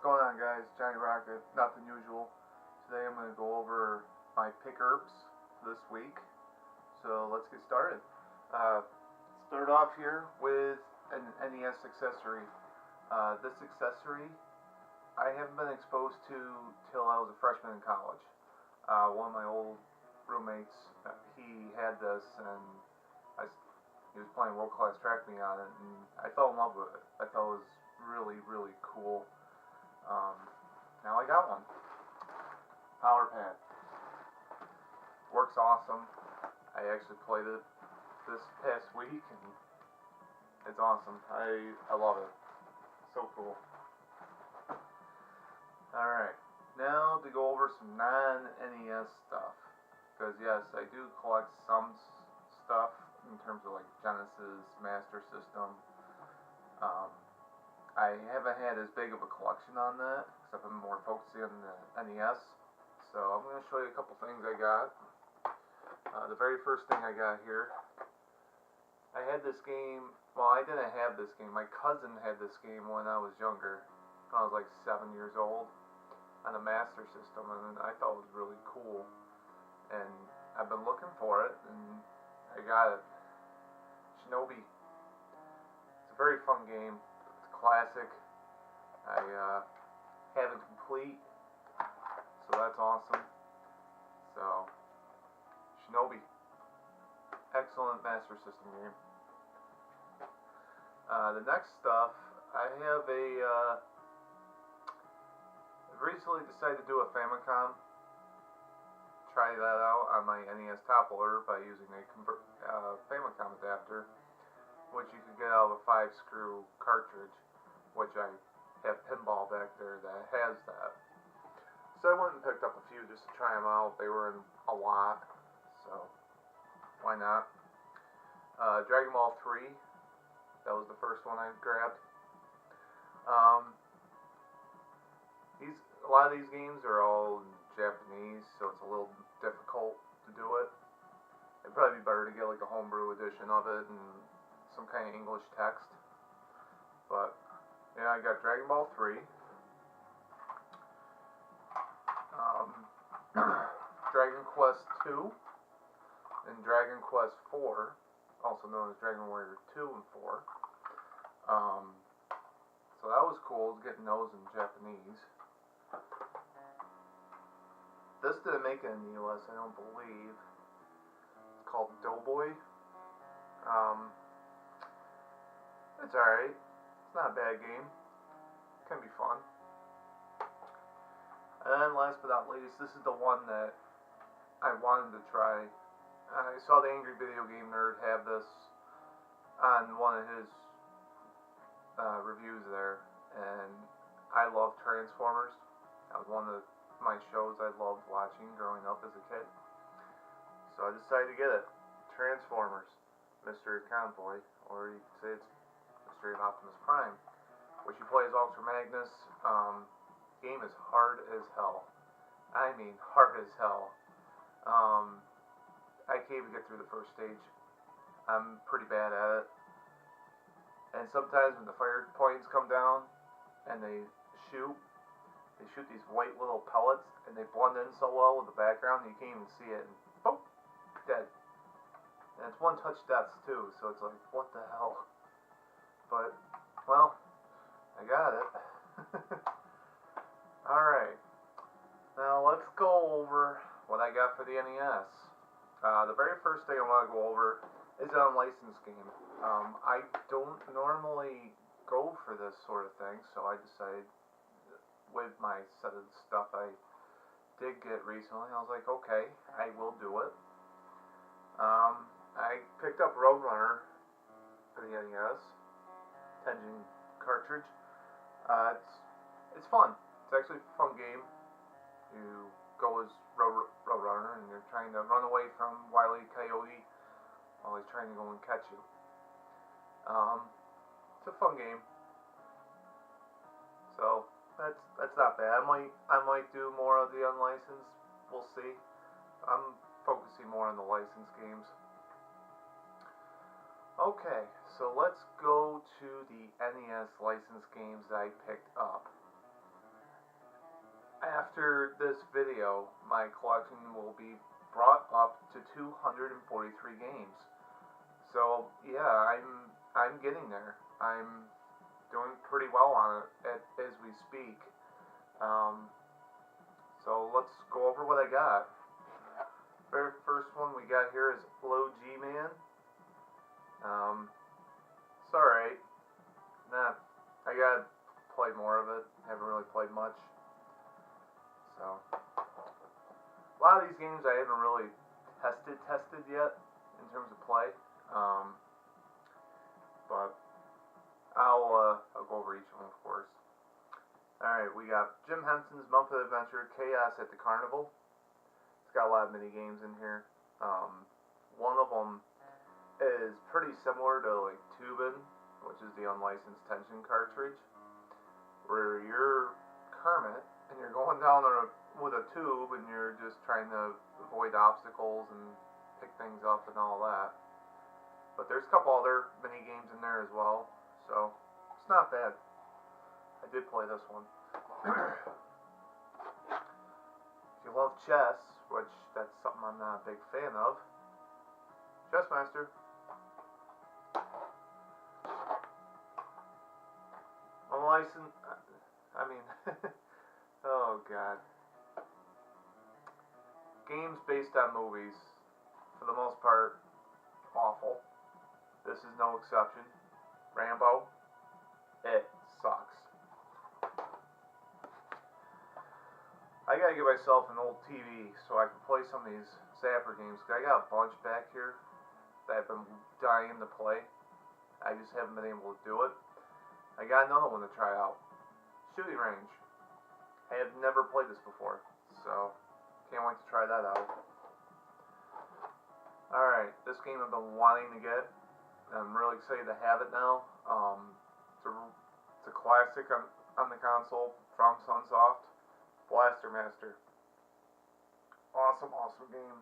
going on, guys? Jonny Rocket, NothinUsual. Today I'm going to go over my Pick-Urps this week. So let's get started. Start off here with an NES accessory. This accessory I haven't been exposed to till I was a freshman in college. One of my old roommates, he had this, and he was playing World Class Track Me on it, and I fell in love with it. I thought it was really, really cool. Now I got one. Power pad. Works awesome. I actually played it this past week, and it's awesome. I love it. So cool. Alright, now to go over some non-NES stuff. Because yes, I do collect some stuff in terms of like Genesis, Master System. I haven't had as big of a collection on that, because I've been more focusing on the NES. So I'm going to show you a couple things I got. The very first thing I got here, I had this game, well, I didn't have this game. My cousin had this game when I was younger. When I was like 7 years old, on a Master System, and I thought it was really cool. And I've been looking for it, and I got it. Shinobi. It's a very fun game. It's classic. I have it complete, so that's awesome. So, Shinobi. Excellent Master System game. The next stuff, I have recently decided to do a Famicom. Try that out on my NES top loader by using a Famicom adapter, which you can get out of a 5-screw cartridge, which I have pinball back there that has that. So I went and picked up a few just to try them out. They were in a lot, so why not? Dragon Ball 3, that was the first one I grabbed. A lot of these games are all in Japanese, so it's a little difficult to do it. It'd probably be better to get like a homebrew edition of it and some kind of English text. But yeah, I got Dragon Ball 3, Dragon Quest 2, and Dragon Quest 4, also known as Dragon Warrior 2 and 4. So that was cool, getting those in Japanese. This didn't make it in the US, I don't believe. It's called Doughboy. It's alright. It's not a bad game. It can be fun. And then last but not least, this is the one that I wanted to try. I saw the Angry Video Game Nerd have this on one of his reviews there, and I love Transformers. That was one of my shows I loved watching growing up as a kid. So I decided to get it. Transformers, Mystery Convoy, or you could say it's Mystery of Optimus Prime, which you play as Ultra Magnus. Game is hard as hell. I mean hard as hell. I can't even get through the first stage. I'm pretty bad at it. And sometimes when the fire points come down and they shoot these white little pellets, and they blend in so well with the background you can't even see it, and boom, dead. And it's one-touch deaths too, so it's like, what the hell? But, well, I got it. Alright, now let's go over what I got for the NES. The very first thing I want to go over is an unlicensed game. I don't normally go for this sort of thing, so I decided with my set of stuff I did get recently, I was like, okay, I will do it. I picked up Roadrunner for the NES, 10-gen cartridge. It's fun. It's actually a fun game. You go as Roadrunner, and you're trying to run away from Wile E. Coyote while he's trying to go and catch you. It's a fun game. So that's not bad. I might do more of the unlicensed. We'll see. I'm focusing more on the licensed games. Okay, so let's go to the NES licensed games that I picked up. after this video, my collection will be brought up to 243 games. So yeah, I'm getting there. I'm doing pretty well on it as we speak. So let's go over what I got. Very first one we got here is Low G-Man. It's alright. Nah, I gotta play more of it. Haven't really played much. So a lot of these games I haven't really tested yet in terms of play. But I'll go over each one, of course. Alright, we got Jim Henson's Muppet Adventure Chaos at the Carnival. It's got a lot of mini games in here. One of them is pretty similar to like Tubin, which is the unlicensed tension cartridge, where you're Kermit and you're going down there with a tube and you're just trying to avoid obstacles and pick things up and all that. But there's a couple other mini games in there as well, so it's not bad. I did play this one. If you love chess, which that's something I'm not a big fan of, Chess Master. Unlicensed, I mean, oh god. Games based on movies, for the most part, awful. This is no exception. Rambo, it sucks. I gotta get myself an old TV so I can play some of these Zapper games. I got a bunch back here that I've been dying to play. I just haven't been able to do it. I got another one to try out. Shooting Range. I have never played this before, so can't wait to try that out. Alright, this game I've been wanting to get. I'm really excited to have it now. It's a classic on the console from Sunsoft. Blaster Master. Awesome game.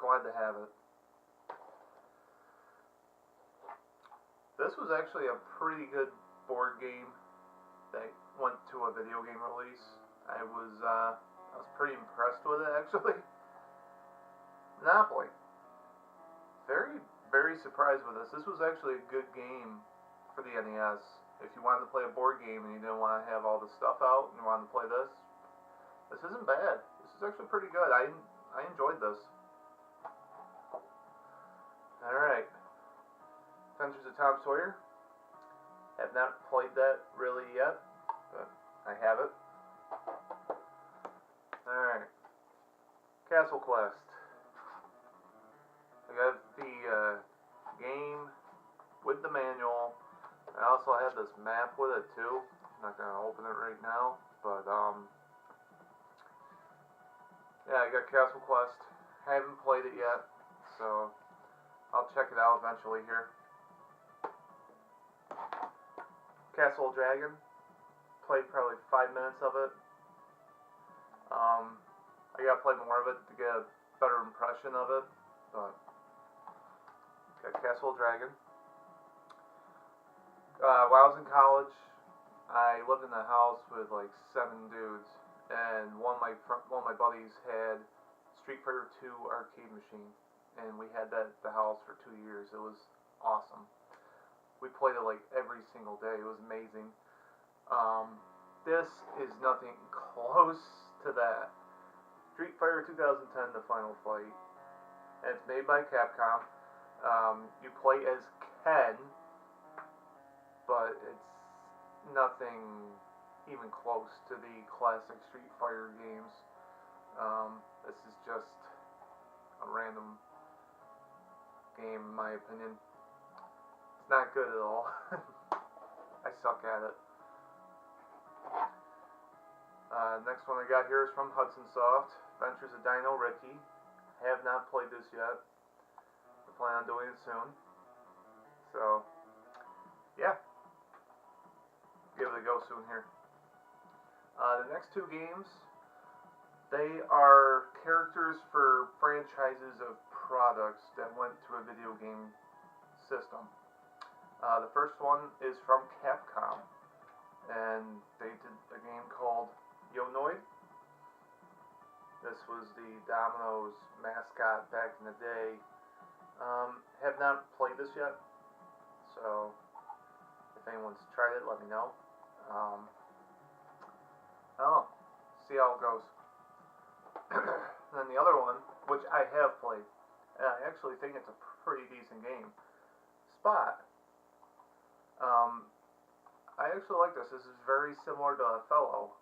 Glad to have it. This was actually a pretty good board game that went to a video game release. I was pretty impressed with it, actually. Monopoly. Very surprised with this. This was actually a good game for the NES. If you wanted to play a board game and you didn't want to have all the stuff out and you wanted to play this isn't bad. This is actually pretty good. I enjoyed this. Alright. Adventures of Tom Sawyer. Have not played that really yet, but I have it. Alright. Castle Quest. I got the game with the manual. I also have this map with it too. I'm not gonna open it right now, but yeah, I got Castle Quest. I haven't played it yet, so I'll check it out eventually here. Castle Dragon. Played probably 5 minutes of it. I gotta play more of it to get a better impression of it, but got Castle Dragon. While I was in college, I lived in a house with like 7 dudes, and one of my buddies had Street Fighter 2 arcade machine, and we had that at the house for 2 years. It was awesome. We played it like every single day. It was amazing. This is nothing close to that. Street Fighter 2010, The Final Fight, and it's made by Capcom. You play as Ken, but it's nothing even close to the classic Street Fighter games. This is just a random game, in my opinion. It's not good at all. I suck at it. Next one I got here is from Hudson Soft, Adventures of Dino Ricky. Have not played this yet. I plan on doing it soon. So, yeah. Give it a go soon here. The next two games, they are characters for franchises of products that went to a video game system. The first one is from Capcom, and they did a game called Yonoid. This was the Domino's mascot back in the day. Have not played this yet, so if anyone's tried it, let me know. Oh, see how it goes. Then the other one, which I have played, and I actually think it's a pretty decent game, Spot. I actually like this. This is very similar to Othello,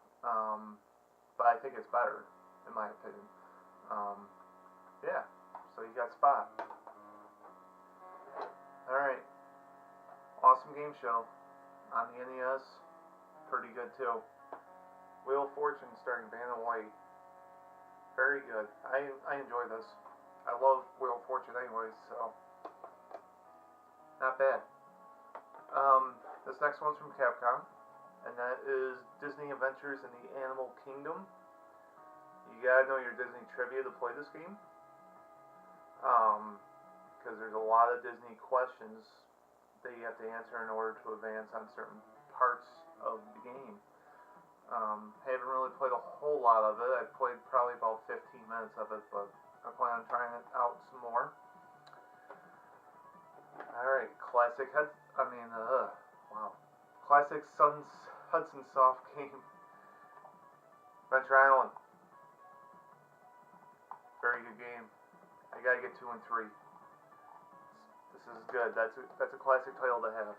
but I think it's better, in my opinion. Yeah, so you got Spot. Alright, awesome game show on the NES, pretty good too. Wheel of Fortune starring Vanna White, very good. I enjoy this. I love Wheel of Fortune anyways, so not bad. This next one's from Capcom, and that is Disney Adventures in the Animal Kingdom. You gotta know your Disney trivia to play this game, because there's a lot of Disney questions that you have to answer in order to advance on certain parts of the game. Haven't really played a whole lot of it. I've played probably about 15 minutes of it, but I plan on trying it out some more. Alright, classic classic Hudson Soft game. Adventure Island. Very good game. I gotta get 2 and 3. This is good. That's a classic title to have.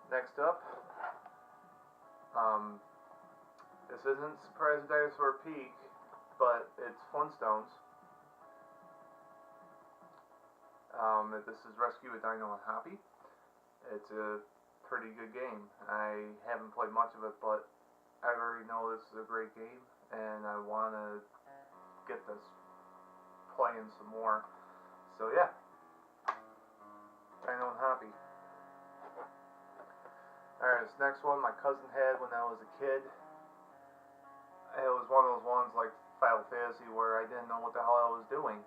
Next up, this isn't Surprise Dinosaur Peak, but it's Flintstones. This is Rescue a Dino and Hoppy. It's a pretty good game. I haven't played much of it, but I already know this is a great game, and I want to get this playing some more. So yeah, Dino and Hoppy. Alright, this next one my cousin had when I was a kid. It was one of those ones like Final Fantasy where I didn't know what the hell I was doing.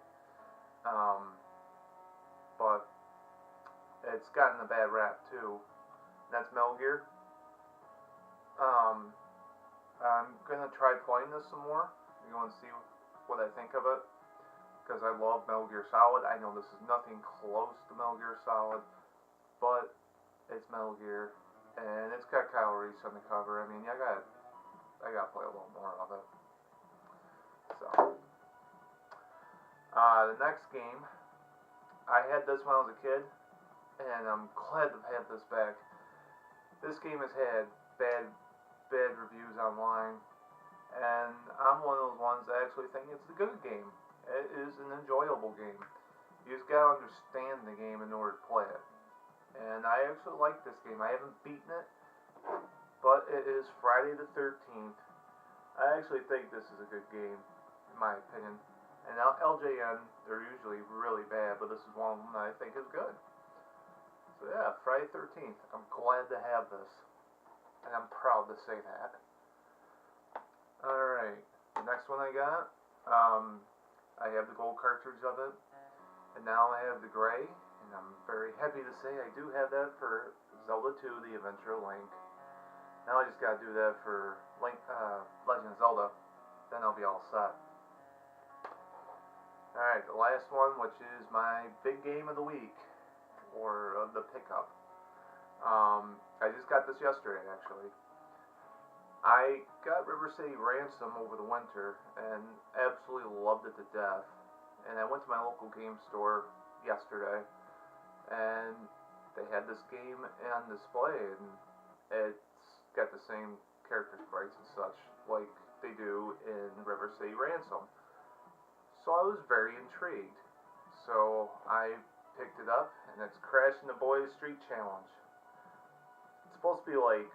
But it's gotten a bad rap too. That's Metal Gear. I'm gonna try playing this some more. You want to see what I think of it, because I love Metal Gear Solid. I know this is nothing close to Metal Gear Solid, but it's Metal Gear, and it's got Kyle Reese on the cover. I mean, I gotta play a little more of it. So, the next game, I had this when I was a kid, and I'm glad to have this back. This game has had bad reviews online, and I'm one of those ones that actually think it's a good game. It is an enjoyable game. You just gotta understand the game in order to play it. And I actually like this game. I haven't beaten it, but it is Friday the 13th. I actually think this is a good game, in my opinion. And LJN, they're usually really bad, but this is one of them that I think is good. So yeah, Friday 13th. I'm glad to have this, and I'm proud to say that. Alright, the next one I got, I have the gold cartridge of it, and now I have the gray, and I'm very happy to say I do have that for Zelda 2, The Adventure of Link. Now I just gotta do that for Legend of Zelda, then I'll be all set. Alright, the last one, which is my big game of the week, or the pickup. I just got this yesterday, actually. I got River City Ransom over the winter, and absolutely loved it to death. And I went to my local game store yesterday, and they had this game on display, and it's got the same character sprites and such, like they do in River City Ransom. So I was very intrigued. So I picked it up, and it's Crash and the Boys Street Challenge. It's supposed to be like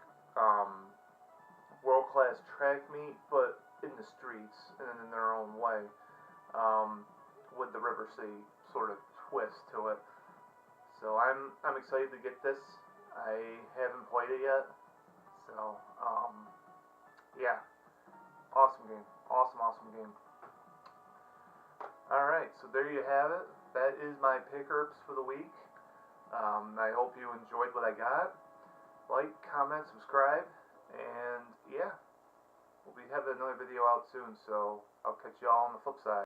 world-class track meet, but in the streets and in their own way, with the River City sort of twist to it. So I'm excited to get this. I haven't played it yet, so yeah, awesome game, awesome game. Alright, so there you have it. That is my Pick-Urps for the week. I hope you enjoyed what I got. Like, comment, subscribe, and yeah, we'll be happy. have another video out soon, so I'll catch y'all on the flip side.